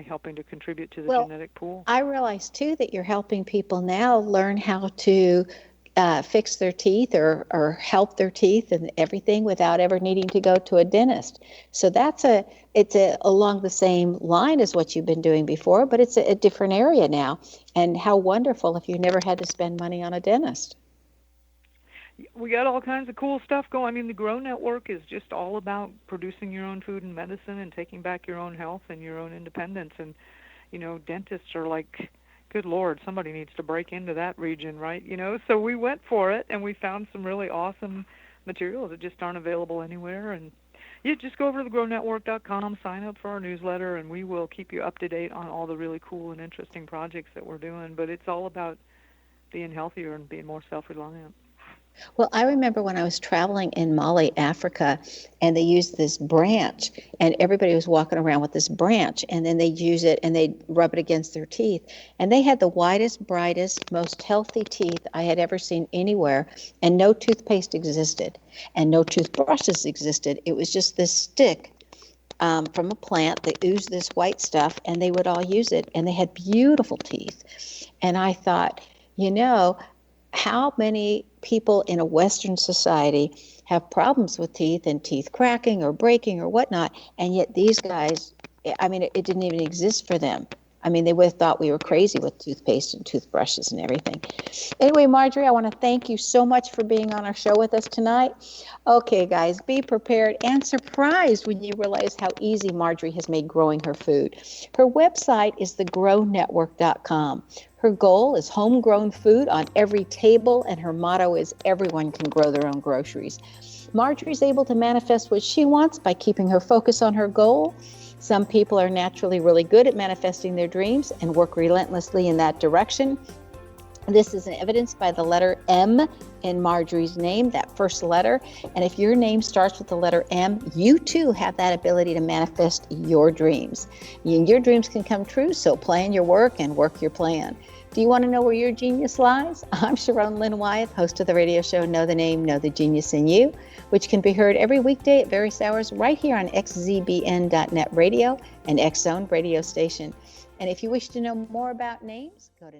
helping to contribute to the genetic pool. I realize, too, that you're helping people now learn how to fix their teeth or help their teeth and everything without ever needing to go to a dentist. So it's along the same line as what you've been doing before, but it's a different area now. And how wonderful if you never had to spend money on a dentist. We got all kinds of cool stuff going. I mean, the Grow Network is just all about producing your own food and medicine and taking back your own health and your own independence. And, dentists are like, good Lord, somebody needs to break into that region, right? So we went for it, and we found some really awesome materials that just aren't available anywhere. And you just go over to thegrownetwork.com, sign up for our newsletter, and we will keep you up to date on all the really cool and interesting projects that we're doing. But it's all about being healthier and being more self-reliant. Well, I remember when I was traveling in Mali, Africa, and they used this branch, and everybody was walking around with this branch, and then they'd use it and they'd rub it against their teeth. And they had the whitest, brightest, most healthy teeth I had ever seen anywhere, and no toothpaste existed, and no toothbrushes existed. It was just this stick from a plant that oozed this white stuff, and they would all use it, and they had beautiful teeth. And I thought, how many people in a Western society have problems with teeth and teeth cracking or breaking or whatnot, and yet these guys, it didn't even exist for them. They would have thought we were crazy with toothpaste and toothbrushes and everything. Anyway, Marjory, I want to thank you so much for being on our show with us tonight. Okay, guys, be prepared and surprised when you realize how easy Marjory has made growing her food. Her website is thegrownetwork.com. Her goal is homegrown food on every table, and her motto is everyone can grow their own groceries. Marjory's able to manifest what she wants by keeping her focus on her goal. Some people are naturally really good at manifesting their dreams and work relentlessly in that direction. This is evidenced by the letter M in Marjory's name, that first letter. And if your name starts with the letter M, you too have that ability to manifest your dreams. Your dreams can come true, so plan your work and work your plan. Do you want to know where your genius lies? I'm Sharon Lynn Wyeth, host of the radio show Know the Name, Know the Genius in You, which can be heard every weekday at various hours right here on xzbn.net radio and X Zone radio station. And if you wish to know more about names, go to